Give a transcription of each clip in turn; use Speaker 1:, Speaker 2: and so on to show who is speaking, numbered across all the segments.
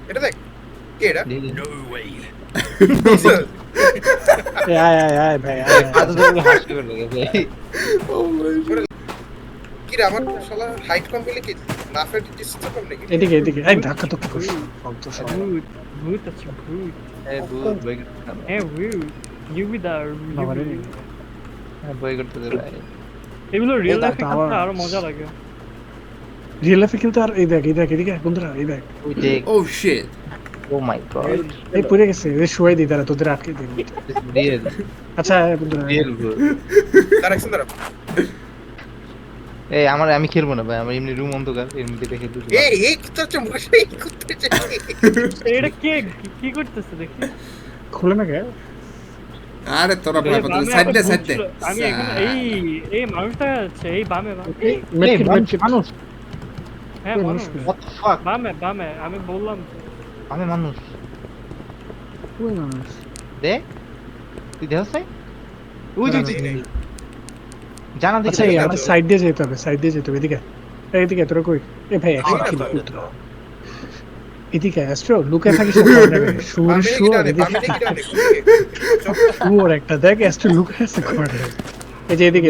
Speaker 1: এটা দেখ কে এটা
Speaker 2: No way.
Speaker 3: আয় ভাই
Speaker 4: হাসি করে লাগে ভাই।
Speaker 1: কি রে আমার শালা হাইট কম পেলে কি লাফের ডিস্টেন্স কম নাকি
Speaker 3: এদিকে এই ধাক্কা তো খুব ফালতু সব
Speaker 5: ভূত ভূত আছে ভূত
Speaker 4: এই ভূত বই
Speaker 5: ভূত ইউবিদার
Speaker 3: বাবারে
Speaker 4: বই করতে দে ভাই।
Speaker 5: এগুলো রিয়েল লাইফে
Speaker 3: আমার-
Speaker 5: খেলতে আরো মজা লাগে
Speaker 3: রিয়েল লাইফে কিন্তু আর এই দেখ এদিকে বন্ধুরা এই দেখ
Speaker 4: ওই যে
Speaker 6: Oh shit.
Speaker 4: ও মাই গড
Speaker 3: এই পড়ে গেছে এই শুয়াই দিই তারা তোদের আটকে দিই
Speaker 4: রিয়েল
Speaker 3: আচ্ছা বন্ধুরা
Speaker 4: রিয়েল ভূত।
Speaker 1: কারেকশন দাঁড়া
Speaker 4: এই আমি খেলবো না ভাই, আমার এমনি রুম অন্ধকার, এর মধ্যে দেখে দুটো
Speaker 1: এই কি তো মশাই করতেছে
Speaker 5: এটা কে কি করতেছে দেখি
Speaker 3: খুলে না কে
Speaker 6: আরে তোরা ভয় পাচ্ছিস
Speaker 5: বামে
Speaker 6: সাইড দে
Speaker 5: একটা
Speaker 6: সাইড
Speaker 5: ভূত
Speaker 6: দে
Speaker 5: ছিল। আমি এখানে এই মানুষটা আছে এই বামে
Speaker 3: এই মেটকিট
Speaker 4: মানুষ
Speaker 5: হ্যাঁ মানুষ
Speaker 4: what the fuck
Speaker 5: বামে আমি বললাম
Speaker 4: আমি মানুষ
Speaker 3: ওই মানুষ
Speaker 4: দে তুই দেখছ নাই ওই যে জানা
Speaker 3: আচ্ছা
Speaker 4: দেখি
Speaker 3: আমাদের সাইড দিয়ে যেতে হবে এদিকে তোরা কই এ ভাই একসাথে কি পুত্র এদিকে অ্যাস্ট্রো লুকায় থাকিস শুয়োর একটা দেখ অ্যাস্ট্রো লুকায় আছে কর্নারে এই যে এদিকে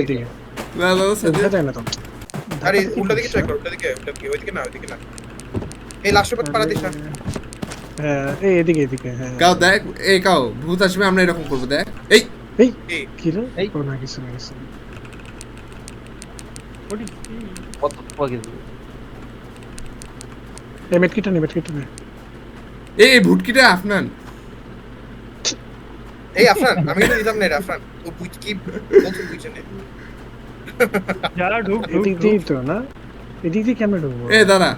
Speaker 6: না না সাইড
Speaker 3: দেখা যায় না তো
Speaker 1: আরে উল্টা দিকে চেক কর উল্টা দিকে ওইদিকে না এই লাস্ট পথ পাড়া দিস না
Speaker 3: হ্যাঁ এই এদিকে হ্যাঁ
Speaker 6: কাও দেখ এই কাও ভূত আসবে আমরা এরকম করব দেখ এই
Speaker 3: এই
Speaker 1: এই
Speaker 3: কি রে
Speaker 4: এই।
Speaker 3: ও না কিছু না
Speaker 5: what is
Speaker 4: what the fuck is
Speaker 3: এই মেটকিটা নে
Speaker 6: এই ভূতকিটা আফনান
Speaker 1: এই আফরান আমি কিন্তু দিতাম না এটা আফরান ও বুঝ কি বলছো বুঝছেন
Speaker 5: যারা ঢুক
Speaker 3: এদিক দিয়ে তো না এদিক দিয়ে কেমন ঢুকবো
Speaker 6: এই দাঁড়া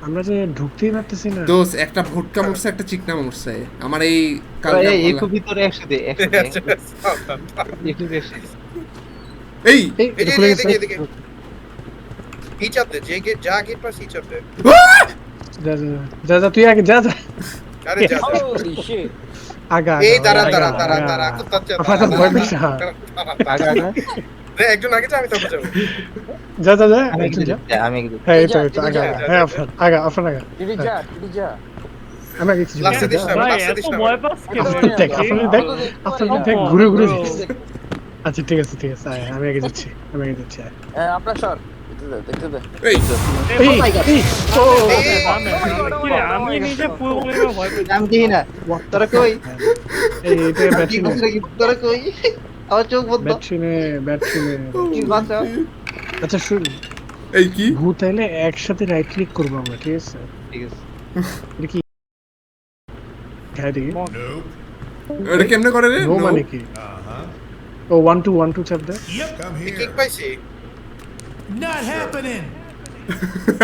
Speaker 3: আমরা যে ঢুকতেই পারতেছি না
Speaker 6: দোস্ত একটা ভুটকা মরছে একটা চিকনা মরছে আমার এই
Speaker 4: এই একটু ভিতরে 100 দে 100 দে একটু বেশি
Speaker 6: এই
Speaker 3: এই
Speaker 1: এই
Speaker 3: এটা খুলে গেছে
Speaker 1: এদিকে ইচ অফ দ্য যে গেট যা gate pass each of the
Speaker 3: যা তুই আগে যা
Speaker 1: আরে যা
Speaker 2: Holy shit.
Speaker 3: আগা
Speaker 1: এই দাঁড়া কুত্তার চা
Speaker 3: আপনার ভয় পেয়েছে
Speaker 4: আগা
Speaker 1: একজন আগে যা আমি তারপর যাবো
Speaker 3: যা
Speaker 4: আমি
Speaker 3: একটু যা
Speaker 4: আমি
Speaker 3: হ্যাঁ এই তো আগা হ্যাঁ আপনার আগা
Speaker 2: Didi ja.
Speaker 3: আমি আগে কিছু
Speaker 1: লাস্টে দিস না
Speaker 5: ভাই
Speaker 1: লাস্টে
Speaker 5: এত
Speaker 1: দিস না
Speaker 5: ভয় পাস কেন
Speaker 3: আপনার দেখ ঘুরে আচ্ছা ঠিক আছে আয়, আমি আগে যাচ্ছি আয়।
Speaker 2: আপনার সর দেখতে দে
Speaker 6: এই
Speaker 3: এই ও
Speaker 5: আমি নিজে ফুল ভয় পাই
Speaker 4: আমি দেখি না তোরা কই
Speaker 3: এই এটা
Speaker 4: কি
Speaker 3: ব্যাটারি
Speaker 4: করছিস তোরা কই আমার চোখ বন্ধ
Speaker 3: ব্যাটারি
Speaker 4: কি বাঁচাও
Speaker 3: আচ্ছা শুন
Speaker 6: এই কি
Speaker 3: ভূত আইলে একসাথে রাইট ক্লিক করবো আমরা ঠিক আছে
Speaker 4: ঠিক আছে
Speaker 3: এটা কি হ্যাঁ দেখি
Speaker 6: এটা কেমনে করে রে
Speaker 3: নো
Speaker 6: No?
Speaker 3: মানে কি ও 1 2 চাপ দে
Speaker 1: কেক পাইছি
Speaker 7: Not happening.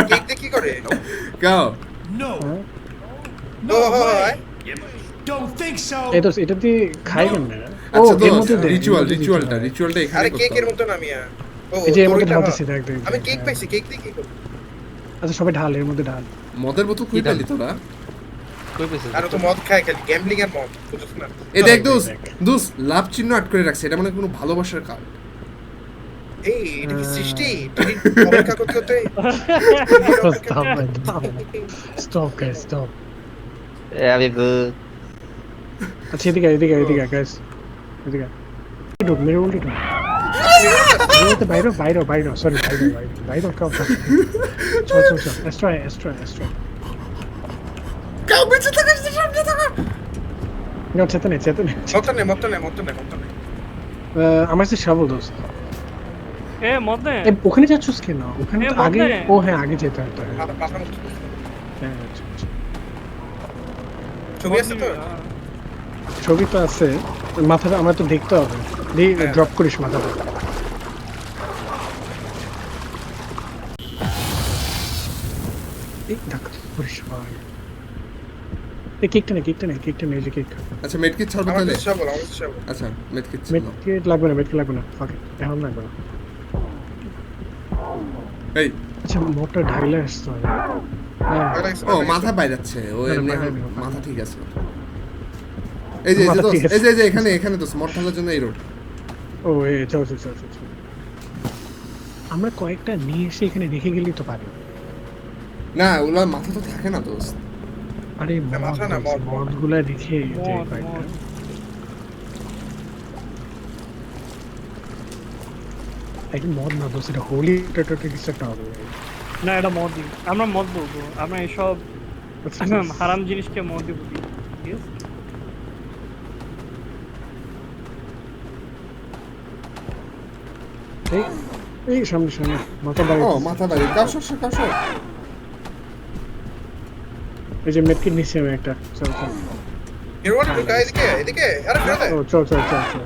Speaker 1: কেক দিয়ে কি করে
Speaker 6: কাও
Speaker 7: No.
Speaker 3: হ্যাঁ
Speaker 1: ও
Speaker 7: No way.
Speaker 1: হয়
Speaker 7: Don't think so.
Speaker 3: এটা দিয়ে খাই কেন না ও
Speaker 6: আচ্ছা
Speaker 3: এর
Speaker 6: দোস্ত
Speaker 3: মধ্যে দে
Speaker 6: রিচুয়ালটা এখানে
Speaker 1: আরে
Speaker 6: করতে
Speaker 1: কেকের
Speaker 6: হবে।
Speaker 1: মতো নামিয়া ও
Speaker 3: এই যে এর মধ্যে
Speaker 1: ওইটা
Speaker 3: ঢালতেছি
Speaker 1: না।
Speaker 3: দেখ
Speaker 1: আমি কেক পাইছি কেক দিয়ে কি করব
Speaker 3: আচ্ছা সবাই ঢাল এর মধ্যে ঢাল
Speaker 6: মদের বোতল কই পেলি তোরা
Speaker 4: কই পেছিস
Speaker 1: আর ও তো মদ খায় খালি গ্যাম্বলিং এর মদ বুঝছ না
Speaker 6: এই দেখ দোস্ত লাভ চিহ্ন আট করে রাখছে এটা মানে কোনো ভালোবাসার কার্ড
Speaker 1: এই এটা কি সৃষ্টি তুই অপেক্ষা করতে
Speaker 3: স্টপ গাইস স্টপ
Speaker 4: আমি ভূত
Speaker 3: আচ্ছা এদিকে গাইস এদিকে ঢুক মেরে উল্টে ঢুক বাইরে সরি বাইরে কাউ চল এস্ট্রা
Speaker 6: কাও বেঁচে থাকিস সামনে থাকা
Speaker 3: না চেতনে
Speaker 1: মদটা নে
Speaker 3: আমার সাথে শাবল দোস্ত
Speaker 5: এ মত নে
Speaker 3: ওখানে যাচ্ছিস কেন ওখানে
Speaker 5: এ,
Speaker 3: তো আগে
Speaker 5: মধ্যে।
Speaker 3: ও হ্যাঁ আগে যেতে হতো
Speaker 1: মাথা মুখ
Speaker 3: হ্যাঁ আচ্ছা।
Speaker 1: ছবি আছে তো
Speaker 3: ছবি তো আছে মাথাটা আমার তো দেখতে হবে ড্রপ করিস মাথাটা এই ধাক্কা করিস ভাই এই কেকটা নে এই যে কেক
Speaker 6: আচ্ছা মেডকিট ছাড়বো
Speaker 1: আমার
Speaker 6: তাহলে
Speaker 1: সবল
Speaker 6: আচ্ছা মেডকিট
Speaker 3: মেটকেট লাগবে না ওকে এখন লাগবে না
Speaker 6: এই
Speaker 3: আচ্ছা মোটর ঢাইলে আসতে হবে হ্যাঁ
Speaker 6: ও মাথা বাইরাচ্ছে ও
Speaker 3: না,
Speaker 6: এমনি
Speaker 3: বাইরে না।
Speaker 6: মাথা ঠিক আছে এই যে
Speaker 3: মাথা
Speaker 6: দোস্ত,
Speaker 3: ঠিক আছে।
Speaker 6: এই যে এখানে তো স্মট ঢালার জন্য এই রোড
Speaker 3: ও এই চল আমরা কয়েকটা নিয়ে এসে এখানে রেখে গেলেই তো পারি।
Speaker 6: না ওগুলা মাথা তো থাকে না দোস্ত।
Speaker 3: আরে
Speaker 1: মাথা না, মদ।
Speaker 3: মদগুলা রেখে যে
Speaker 5: মদ,
Speaker 3: কয়েকটা।
Speaker 5: মদ।
Speaker 3: এটা মদ না দোস্ত, এটা হোলি টোটোটি কিছু একটা হবে।
Speaker 5: না এটা মদই, আমরা মদ বলবো, আমরা এসব হারাম জিনিসকে মদই বলি, ঠিক আছে?
Speaker 3: এই সামনে সামনে মাথা বাড়ি।
Speaker 6: ও মাথা বাড়ি কাশো কাশো।
Speaker 3: এই যে মেটকিট নিচ্ছি আমি একটা। চল চল।
Speaker 1: হিরোয়ান ঢুকা এদিকে এদিকে, আরে ফেরত আয়।
Speaker 3: ও চল চল চল চল।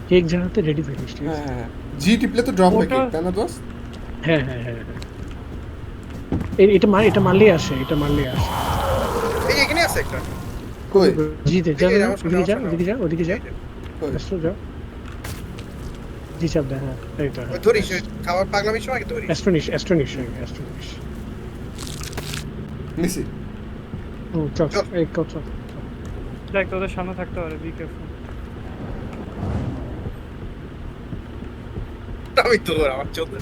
Speaker 3: কেক জানাতে রেডি থাকিস, ঠিক আছে?
Speaker 6: হ্যাঁ জি টিপলে তো ড্রপ হয়
Speaker 5: ওটা-
Speaker 6: তাই না দোস্ত?
Speaker 3: হ্যাঁ হ্যাঁ হ্যাঁ হ্যাঁ। এটা মারলেই আসে, এটা মারলেই আসে।
Speaker 1: এই যে এখানে আছে একটা।
Speaker 6: কই
Speaker 3: জিতে যা,
Speaker 1: এই যে আমার সামনে,
Speaker 3: ওদিকে যা,
Speaker 1: আমার সামনে।
Speaker 3: ওদিকে যা, ওদিকে যা।
Speaker 6: কই
Speaker 3: এসো যা। জি চাপ দে, হ্যাঁ এই তো।
Speaker 1: ওই ধরিস, ওই খাবার পাগলামির সময় ধরিস।
Speaker 3: অ্যাস্ট্রোনিশ।
Speaker 6: নিছি।
Speaker 3: চল
Speaker 1: চল।
Speaker 3: এই কত চল।
Speaker 5: দেখ তোদের সামনে থাকতে পারে, বি কেয়ারফুল।
Speaker 1: আমি তো আমার চোদ্দ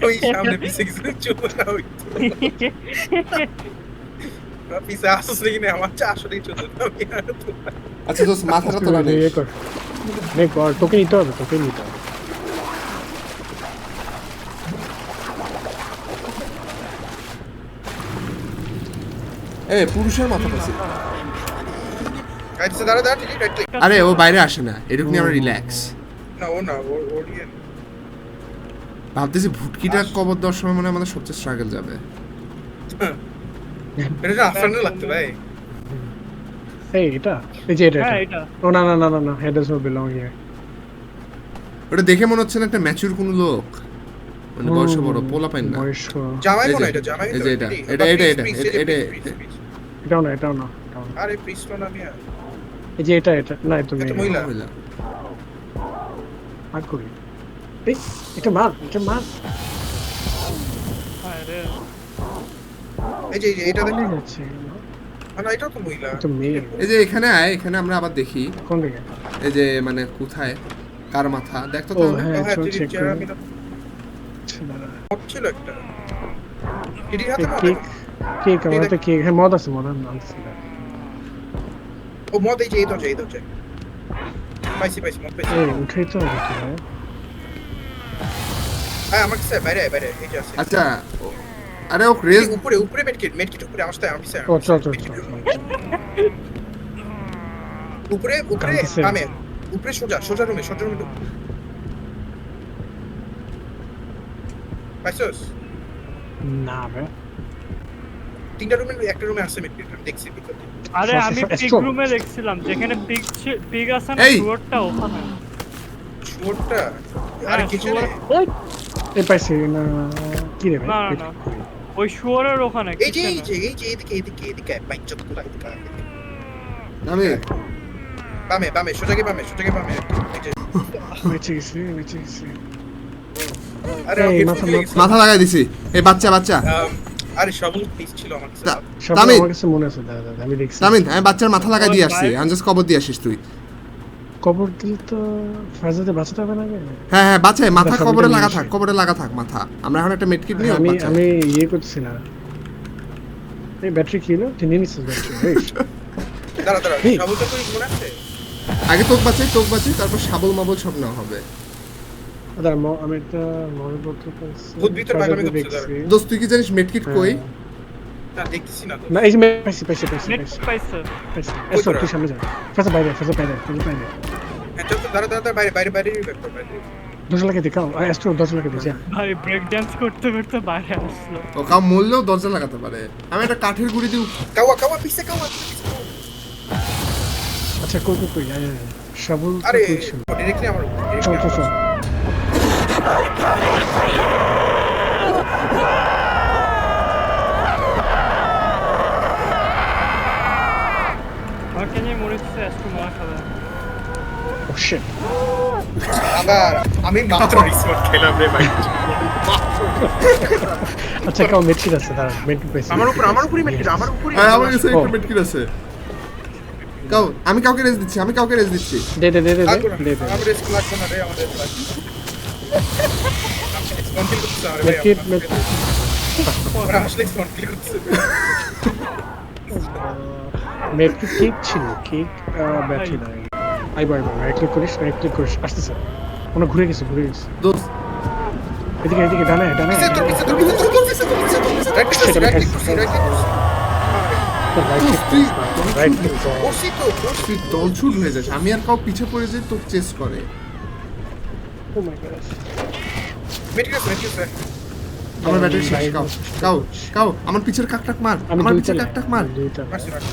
Speaker 1: ওই সামনে পিছে কিছু চোদ্দ না ওই পিছে আসছ নাকি না, আমার চা আসলেই চোদ্দ না আমি আর তো
Speaker 6: আচ্ছা দোস্ত মাথাটা তোলা নেই।
Speaker 3: ইয়ে কর। নে কর, তোকে নিতে হবে, তোকে নিতে হবে।
Speaker 6: পুরুষের মাথা পাচ্ছি।
Speaker 1: আচ্ছা দাঁড়া দাঁড়া ঠিক রাইট ক্লিক।
Speaker 6: আরে ও বাইরে আসে না, এরকম আমরা রিল্যাক্স।
Speaker 1: না ও না ও দিয়ে
Speaker 6: ভাবতেছি ভুটকিটা কবর দেওয়ার সময় মনে হয় আমাদের সবচেয়ে স্ট্রাগল যাবে।
Speaker 1: এটা আফরানে লাগতো ভাই।
Speaker 3: এই এটা, এই যে এটা।
Speaker 5: হ্যাঁ এটা
Speaker 3: ও না না না না না, head does not belong here.
Speaker 6: ওটা দেখে মনে হচ্ছে না একটা ম্যাচিউর কোনো লোক, মানে বয়স বড় পোলা পাইন না।
Speaker 3: বয়স্ক।
Speaker 1: জামাই
Speaker 6: এই
Speaker 1: মনে
Speaker 6: যে,
Speaker 1: এটা জামাই
Speaker 6: এই
Speaker 1: তো
Speaker 6: যে এটা
Speaker 3: এটাও না, এটাও না।
Speaker 1: আরে প্রিস্ট না আমি
Speaker 3: এই যে এটা না, এটা
Speaker 1: এটা
Speaker 3: মেয়ে।
Speaker 1: মহিলা।
Speaker 3: আর করি। এই এটা মার।
Speaker 5: আরে
Speaker 1: এই যে এটা
Speaker 3: চলে
Speaker 1: দেখো
Speaker 3: যাচ্ছে।
Speaker 1: না এটা তো মহিলা।
Speaker 3: এটা মেয়ে।
Speaker 6: এই যে এখানে আয়, এখানে আমরা আবার দেখি
Speaker 3: কোন দিকে?
Speaker 6: এই যে মানে কোথায় কার মাথা দেখতো
Speaker 3: ও
Speaker 6: তো।
Speaker 3: হ্যাঁ,
Speaker 1: হ্যাঁ
Speaker 3: চল
Speaker 1: ঠিক
Speaker 3: চেক
Speaker 1: চেহারা
Speaker 3: করে।
Speaker 1: মিলা
Speaker 3: দাঁড়া।
Speaker 1: ছিল একটা এটির হাতে মদ
Speaker 3: কেক আমার তো কেক, হ্যাঁ মদ আছে, মদ আনছি।
Speaker 1: ও মদ এই যে এই তো পাইছি মদ পাইছি।
Speaker 3: এই উঠেই তো হবে কি ভাই?
Speaker 1: হ্যাঁ আমার কাছে বাইরে এই যে আছে।
Speaker 6: আচ্ছা আরে ও রেস
Speaker 1: উপরে মেডকিট উপরে আমার সাথে আমি স্যার
Speaker 3: ও চল চল।
Speaker 1: উপরে
Speaker 3: কাঁদতেছে।
Speaker 1: আমি উপরে সোজা রুমে ঢুক। পাইছস
Speaker 3: না ভাই।
Speaker 1: তিনটা রুমে একটা রুমে আছে মেডকিট আমি দেখছি ভিতরে।
Speaker 5: আরে আমি পিক
Speaker 3: Astro.
Speaker 5: রুমে দেখছিলাম, যেখানে পিক আছে না,
Speaker 6: এই!
Speaker 5: শুয়োরটা ওখানে।
Speaker 1: শুয়োরটা আরে
Speaker 5: হ্যাঁ,
Speaker 1: কিছু
Speaker 5: শুয়োর।
Speaker 1: নেই।
Speaker 3: এই পাইছি না, কি রে ভাই?
Speaker 5: না না না, ওই শুয়োরের ওখানে
Speaker 1: এই যে
Speaker 5: kitchen-এ।
Speaker 1: এদিকে বাইচত কোলা এদিকে
Speaker 6: আমি
Speaker 1: বামে সোজা গিয়ে বামে এই যে
Speaker 3: বেঁচে গেছি।
Speaker 1: আরে
Speaker 3: এই,
Speaker 1: headphone
Speaker 3: মাথা
Speaker 1: খুলে গেছে।
Speaker 6: মাথা লাগাই দিছি। এই বাচ্চা
Speaker 1: আরে সবল পিস ছিল আমার কাছে।
Speaker 3: সব
Speaker 6: তামিল।
Speaker 3: আমার কাছে মনে আছে, দাদা আমি দেখছি।
Speaker 6: তামিন আমি বাচ্চার মাথা লাগাই দিয়ে আসছি, আনজাস কবর দিয়ে আসিস তুই।
Speaker 3: কবর দিলে তো ফাজাতে বাঁচাতে হবে না আগে?
Speaker 6: হ্যাঁ বাচ্চাই মাথা
Speaker 3: সবাইকে
Speaker 6: কবরে
Speaker 3: নিয়ে
Speaker 6: লাগা
Speaker 3: আসি।
Speaker 6: থাক, কবরে লাগা থাক মাথা। আমরা এখন একটা মেডকিট নিয়ে
Speaker 3: আমি ইয়ে করছি না। এই ব্যাটারি কি হলো? তিনি নিচ্ছিস ব্যাটারি?
Speaker 1: দাঁড়া
Speaker 3: এই।
Speaker 1: সবলটা তো মনে আছে।
Speaker 6: আগে তোক বাঁচাই তারপর শাবল মাবল সব নেওয়া হবে।
Speaker 3: দাঁড়া, আমি একটা মনে করতে পারছি।
Speaker 1: ভূত ভিতর বাগানে ঢুকছে,
Speaker 3: দেখছি।
Speaker 6: দোস্ত তুই কি জানিস মেডকিট কই?
Speaker 1: না দেখতেছি না তো।
Speaker 3: না এই যে পাইছি।
Speaker 5: নেট পাইছে।
Speaker 3: এসো তুই সামনে যা। ফাজা বাইরে।
Speaker 1: হ্যাঁ চল তো দাঁড়া বাইরে ব্যাপার বাইরে।
Speaker 3: দশ লাখে দিকাও, এস্ট্রো 10 লাখে দিয়েছে।
Speaker 5: ভাই ব্রেক ডান্স করতে বাইরে আসলো।
Speaker 6: ও কাউ মরলেও দরজা লাগাতে পারে। আমি একটা কাঠের গুড়ি দিই।
Speaker 1: কাওয়া পিছে কাওয়া।
Speaker 3: আচ্ছা কই শাবল
Speaker 1: আরে
Speaker 3: কই ছিল?
Speaker 1: ডাইরেক্টলি আমার
Speaker 3: চল।
Speaker 5: আমাকে নিয়ে মনে হচ্ছে একটু মারা খাবে।
Speaker 3: ও শিট।
Speaker 1: আবার আমি মাত্র রিসোর্ট খেলাম রে ভাই।
Speaker 3: আচ্ছা কাও মেটকিট আছে, দাঁড়া মেটকিট পাইছি।
Speaker 1: আমার উপরে মেটকিট আমার উপরে।
Speaker 6: হ্যাঁ আমার কাছে
Speaker 3: ও।
Speaker 6: একটা মেডকিট আছে। কাউ আমি কাউকে রেজ দিচ্ছি
Speaker 3: দে দে দে দে
Speaker 1: লাগবে না,
Speaker 3: দে দে
Speaker 1: আমার রেস্ক লাগবে না রে, আমার রেস্ক লাগবে না। Continue করতেছে আমার ভাই,
Speaker 3: মেটকিট
Speaker 1: আমার আসলে continue করতেছে।
Speaker 3: মেটকিট কেক ছিল কেক ব্যাটারি নাই আইবো রাইট ক্লিক করিস আসতেছে ওনা ঘুরে গেছে
Speaker 6: দোস্ত
Speaker 3: এদিকে ডানে
Speaker 1: পিছে তোর, পিছে তোর, পিছে তোর, তোর পিছে তোর, পিছে তোর, পিছে। Right click করছি, right click করছি, right click করছি।
Speaker 3: রাইট ক্লিক
Speaker 1: করছি তো, করছি।
Speaker 6: তুই দলছুট হয়ে যাস আমি আর কাউ পিছে পড়ে যাই তোর চেস করে
Speaker 3: ও মাই গড
Speaker 1: মেটে গেছে, মেটে গেছে।
Speaker 6: আমার ব্যাটারি শেষ কাউ আমার পিছের কাকটাক মার
Speaker 3: আমি
Speaker 6: আমার
Speaker 3: দুইটা
Speaker 6: পিছের কাকটাক মার
Speaker 3: দুইটা
Speaker 1: মারছি, মারছি।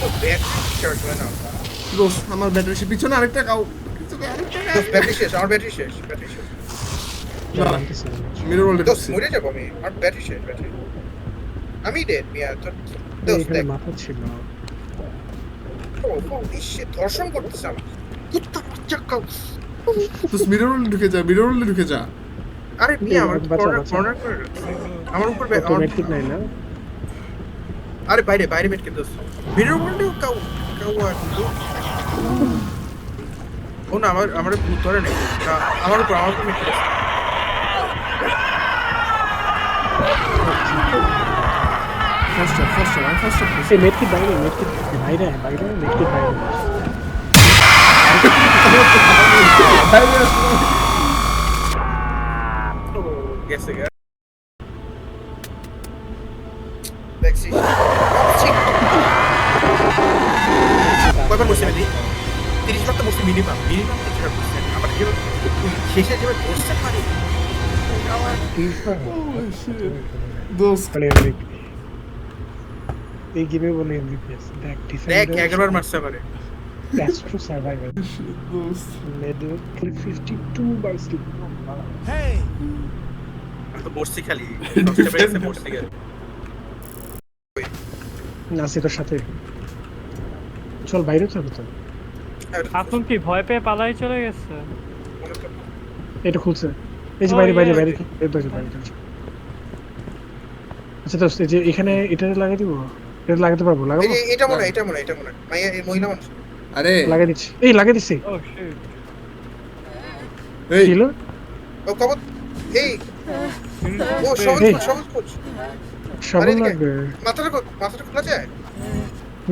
Speaker 1: তো battery charge হয় না।
Speaker 6: দোস্ত আমার ব্যাটারি শেষ পিছনে আরেকটা কাউ
Speaker 1: দোস্ত, battery শেষ, আমার battery শেষ, battery শেষ।
Speaker 6: মিরর ওয়ালে
Speaker 1: দোস্ত, মরে যাবো আমি, আমার battery শেষ, battery। আমি dead, মিয়া, তোর- দোস্ত,
Speaker 3: এখানে
Speaker 1: দেখ।
Speaker 3: মাথা ছিল
Speaker 1: Holy shit, ধর্ষণ করতেছে আমার। কুত্তা বাচ্চা কাউ।
Speaker 6: দোস্ত মিরর ওয়ালে ঢুকে যা
Speaker 1: আরে মিয়া, আমার
Speaker 3: বাঁচা,
Speaker 1: corner-
Speaker 3: বাঁচা।
Speaker 1: corner করে রাখছে। আমার উপর
Speaker 3: তো মেটকিট নাই না
Speaker 1: আরে বাইরে মেটকে দোস্ত। ভিডিও বললেও কাউ আর ও না, আমার ভূত ধরে নেই না, আমার উপর মেটকে দোস্ত।
Speaker 6: ফার্স্ট
Speaker 3: এই মেটকিট বাইরে মেটকিট
Speaker 1: গেছে গা দেখছি কয়বার বসে মেদি 30 বার তো বসে মিনিমাম 30 বার বসে আমার কি শেষে যেভাবে বসতে পারি
Speaker 6: দোস্ত
Speaker 3: এই গেমে বলে এমবিপিএস দেখ
Speaker 1: দেখ
Speaker 3: ডিফেন্ডার
Speaker 1: 11 বার মারছে আমারে
Speaker 3: দ্যাটস ট্রু সার্ভাইভাল
Speaker 6: দোস্ত
Speaker 3: মেডল 52 বার স্লিপ
Speaker 7: Hey,
Speaker 1: আমি তো বসছি খালি সবচেয়ে বেশি বসছি খালি
Speaker 3: নাসিরের সাথে চল বাইরে চল তো
Speaker 5: এখন কি ভয় পেয়ে পালাই চলে গেছে?
Speaker 3: এটা খুলছে এই যে
Speaker 5: Oh,
Speaker 3: বাইরে
Speaker 5: yeah.
Speaker 3: এই বাইরে আচ্ছা দোস্ত এই যে এখানে এটা লাগিয়ে দিব এটা লাগাতে পারবো লাগাবো
Speaker 1: এটা মনে মাইয়া এই মহিলা মানুষ
Speaker 6: আরে
Speaker 3: লাগিয়ে দিচ্ছি এই লাগিয়ে দিচ্ছি
Speaker 5: ও শিট।
Speaker 6: এই
Speaker 3: ছিল
Speaker 1: ও কবর এই ও সবুজ
Speaker 3: এই।
Speaker 1: কোচ
Speaker 3: সব
Speaker 1: আরে এদিকে।
Speaker 3: লাগবে
Speaker 1: মাথাটা খোলা যায়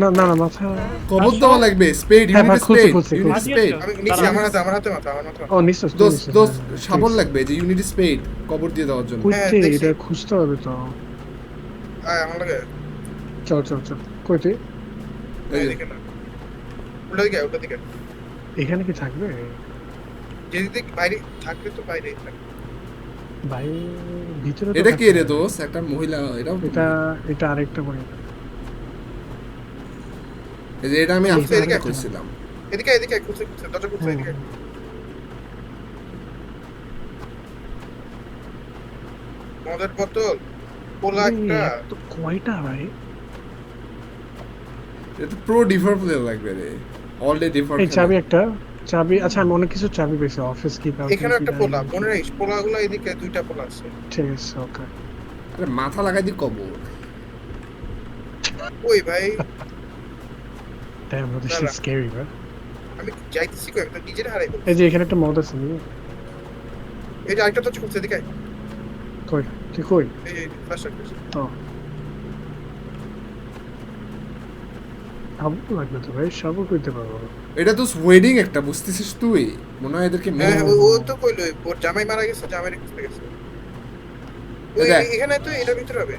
Speaker 3: না মাথা
Speaker 6: কবর দেওয়া লাগবে স্পেড
Speaker 3: হ্যাঁ,
Speaker 6: ইউনিট
Speaker 3: খুলছি,
Speaker 6: স্পেড
Speaker 3: খুলছি,
Speaker 6: ইউনিট
Speaker 5: খুলছি।
Speaker 6: স্পেড
Speaker 1: আমি নিচে আমার হাতে মাথা
Speaker 3: ও নিশ্চয়
Speaker 6: দোস্ত শাবল লাগবে যে ইউনিট স্পেড কবর দিয়ে দেওয়ার জন্য
Speaker 1: হ্যাঁ,
Speaker 3: কইতে
Speaker 1: দেখছি।
Speaker 3: এটা খুঁজতে হবে তো
Speaker 1: আয় আমার লাগে
Speaker 3: চল কইতে
Speaker 6: এই যে,
Speaker 1: এদিকে না উল্টো দিকে
Speaker 3: এখানে কি থাকবে
Speaker 1: যেদিক বাইরে থাকলে তো বাইরেই থাকে
Speaker 3: ভাই ভিতরে তো
Speaker 6: এটা কে রে
Speaker 3: থাকবে।
Speaker 6: দোস্ত একটা মহিলা এটাও
Speaker 3: এটা আরেকটা পরে
Speaker 6: এই যে এটা আমি
Speaker 3: এদিকে
Speaker 6: আপনাকে
Speaker 1: একটা।
Speaker 6: কইছিলাম
Speaker 1: এদিকে খুলছে দরজা খুলছে এদিকে মদের বোতল পোলা একটা
Speaker 3: তো কয়টা ভাই
Speaker 6: এটা প্রো ডিফার প্লেয়ার লাগবে রে অল ডে ডিফার
Speaker 3: এই চাবি আচ্ছা আমি অনেক কিছু চাবি পেয়েছি অফিস কি
Speaker 1: এখানে একটা পোলা মনে রাখিস পোলাগুলো এদিকে দুইটা পোলা আছে
Speaker 3: ঠিক আছে ওকে
Speaker 6: আরে মাথা লাগাই দি কবর
Speaker 1: ওই ভাই
Speaker 3: Damn, this
Speaker 1: না,
Speaker 3: is
Speaker 1: না।
Speaker 3: scary, bro.
Speaker 1: আমি যাইতেছি কই একটা নিজের হারাই
Speaker 3: এই যে এখানে একটা মদ আছে নি
Speaker 1: এই যে আরেকটা দরজা খুলছে এদিকে আয়।
Speaker 3: কই তুই কই
Speaker 1: এই ফ্ল্যাশ করছে
Speaker 3: ও সাবু লাগবে তো ভাই সাবু কইতে পারবো
Speaker 6: এটা তো ওয়েডিং একটা বুঝতেছিস তুই মনে হয় এদেরকে
Speaker 1: হ্যাঁ ও তো কইলো ওর জামাই মারা গেছে জামাই রেখে গেছে ওই
Speaker 6: দেখ।
Speaker 1: এখানে তো এটার ভিতরে হবে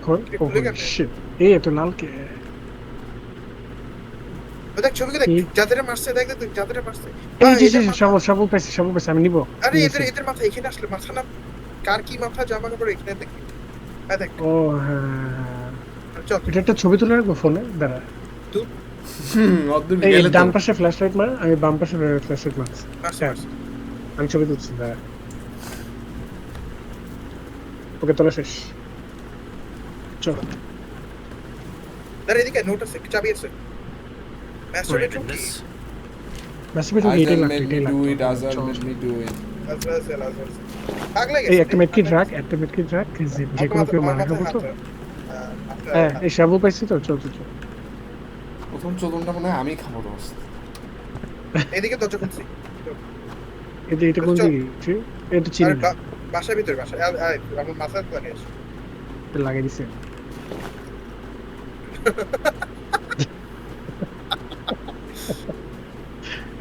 Speaker 3: কই ও
Speaker 1: খুলে গেছে।
Speaker 3: শিট এই এত লাল কে
Speaker 1: ও দেখ ছবিকে দেখ
Speaker 3: কি?
Speaker 1: যাদের মারছে দেখ দেখ যাদের মারছে
Speaker 3: এই যে
Speaker 1: এদের মাথা-
Speaker 3: সাবু পাইছি আমি নিব
Speaker 1: আরে এদের মাথা এখানে আসলে মাথা না কার কি মাথা জামা কাপড় এখানে দেখি হ্যাঁ দেখ
Speaker 3: ও হ্যাঁ
Speaker 1: চল
Speaker 3: এটা একটা ছবি তুলে রাখবো ফোনে দাঁড়া
Speaker 6: অদ্ভুত
Speaker 3: এই
Speaker 6: গেলে তো
Speaker 3: ডান পাশে ফ্ল্যাশ লাইট মার আমি বাম পাশে ফ্ল্যাশ লাইট মারছি
Speaker 1: মারছে মারছে
Speaker 3: আমি ছবি তুলছি দাঁড়া ওকে তোলা শেষ চল
Speaker 1: দাঁড়া এদিকে নোট আছে কি চাবি আছে মাস্টার বেডরুম কি
Speaker 3: মেসেজ তো এটাই লাগবে
Speaker 1: আগলে
Speaker 3: এই একটা মেডকিট রাখ যে কোনো কেউ মারা খাবো তো হ্যাঁ এই সাবু পাইছি তো চল
Speaker 6: প্রথম চোদনটা মনে হয় আমি খাবো দোস্ত।
Speaker 1: এদিকে দরজা খুলছি।
Speaker 3: এটা কোন দিকে? এটা চিনি
Speaker 1: আরে
Speaker 3: না।
Speaker 1: বাসার ভিতরে বাসা আমার মাথায় লাগে আসে।
Speaker 3: এটা লাগিয়ে দিছে।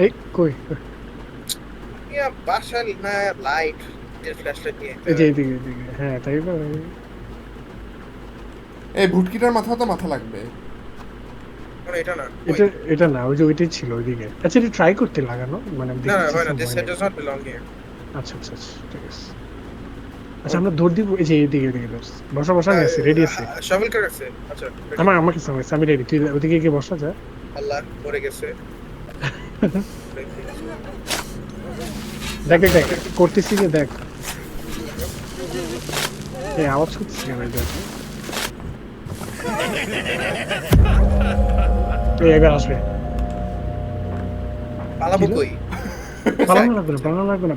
Speaker 3: এই কই?
Speaker 1: ইয়া বাসা না লাইট এর ফ্ল্যাশলাইট নিয়ে।
Speaker 3: এই যে এদিকে। হ্যাঁ তাই তো।
Speaker 6: এই ভুটকিটার মাথা তো মাথা লাগবে।
Speaker 1: মানে এটা না।
Speaker 3: এটা না, ওই যে ওইটাই ছিল ওইদিকে। আচ্ছা এটা ট্রাই করতে লাগানো মানে আমি
Speaker 1: না না
Speaker 3: দেখছি
Speaker 1: হয় না,
Speaker 3: সম্ভব
Speaker 1: দিস
Speaker 3: হয়
Speaker 1: ডাজ
Speaker 3: না।
Speaker 1: Not belong here.
Speaker 3: আচ্ছা ঠিক আছে। আচ্ছা আমরা দৌড় দিব এই যে এদিকে দোস্ত। বসা গেছে, রেডি আছে।
Speaker 1: শাভেল কার আছে? আচ্ছা
Speaker 3: আমাকে সামনে আমি রেডি। তুই ওদিকে গিয়ে বসা যা।
Speaker 1: আল্লাহ পড়ে গেছে।
Speaker 3: দেখ করতেছি যে দেখ। এই আওয়াজ করতেছি কেন এটা? এই এবার আসবে।
Speaker 1: পালাবো কই?
Speaker 3: পালানো লাগবে না।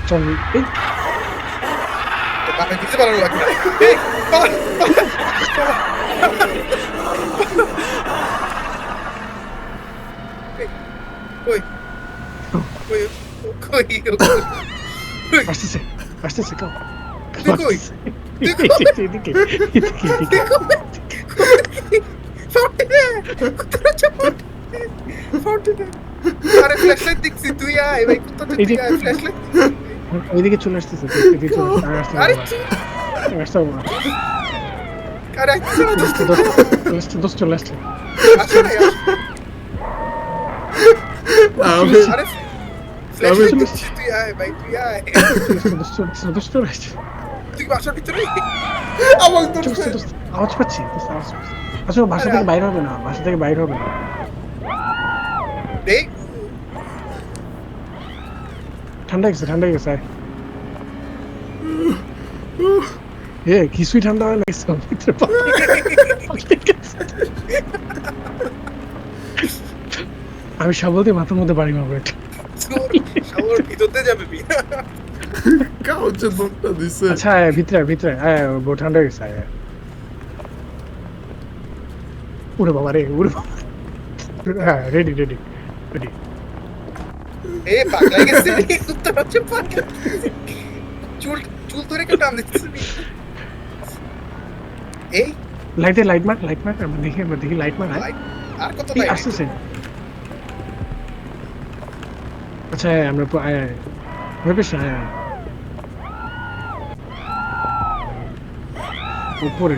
Speaker 3: চল এই
Speaker 1: বাপে কিছু পালানো লাগবে না। এই পালা। কই
Speaker 3: আসতেছে কাও।
Speaker 1: তুই কই?
Speaker 3: এদিকে
Speaker 1: আরে ফ্ল্যাশলাইট দেখছি তুই আয় ভাই কোথা থেকে তুই আয় ফ্ল্যাশলাইট
Speaker 3: ওইদিকে চলে আসতেছে। এদিকে চলে আসতেছে।
Speaker 1: আরে আরে
Speaker 3: দোস্ত চলে আসছে।
Speaker 1: আচ্ছা না
Speaker 6: আমি
Speaker 1: আরে ফ্ল্যাশলাইট দেখছি তুই আয় ভাই তুই আয়
Speaker 3: দোস্ত চলে আসছে।
Speaker 1: তুই বাসার ভিতরে
Speaker 6: আমার তো
Speaker 3: আওয়াজ পাচ্ছি। আচ্ছা বাসা থেকে বাইরে হবে না।
Speaker 1: দেখ
Speaker 3: ঠান্ডা গেছে আয়। কিছুই ঠান্ডা হয় না। আমি সাবলতে মাথার মধ্যে বাড়ি মারবো এটা।
Speaker 1: শাওয়ার ভিতরতে যাবে বি
Speaker 6: কাউচে দোকটা দিছে।
Speaker 3: আচ্ছা ভিতরে বউ ঠান্ডা গেছে আয়। উড়ে বাবা রে হ্যাঁ রেডি
Speaker 1: এ পাগলা গেছে কুত্তা হচ্ছে পাগলা চুল ধরে কেউ টান দিচ্ছে এই
Speaker 3: লাইট মার আমরা দেখি লাইট মার।
Speaker 1: আর কত
Speaker 3: এই
Speaker 1: টাইম
Speaker 3: আসতেছে। আচ্ছা আমরা ভেবেছ না উপরে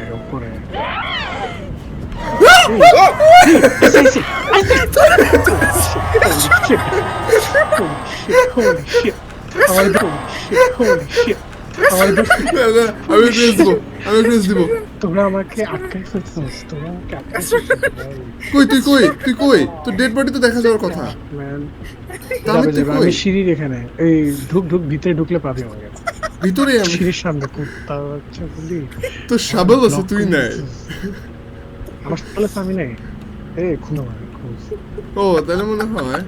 Speaker 6: আমি প্রেস দিব।
Speaker 3: তোমরা আমাকে আটকাই ফেলছো।
Speaker 6: কই তোর ডেড বডি তো দেখা যাওয়ার কথা। তাহলে তুই কই?
Speaker 3: আমি সিঁড়ির এখানে এই ঢুক ভিতরে ঢুকলে পাবি আমাকে।
Speaker 6: ভিতরে আমি
Speaker 3: সিঁড়ির সামনে কুত্তা বাচ্চা বলি।
Speaker 6: তো শাবল আছে তুই নাই।
Speaker 3: আমার সামনে আমি নাই। খুনো
Speaker 6: ও তাহলে মনে হয়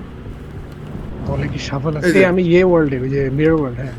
Speaker 3: বলে কি সাবল
Speaker 6: এই
Speaker 3: আছে।
Speaker 6: যে।
Speaker 3: আমি ওয়ার্ল্ডে ওই যে মিরর ওয়ার্ল্ড। হ্যাঁ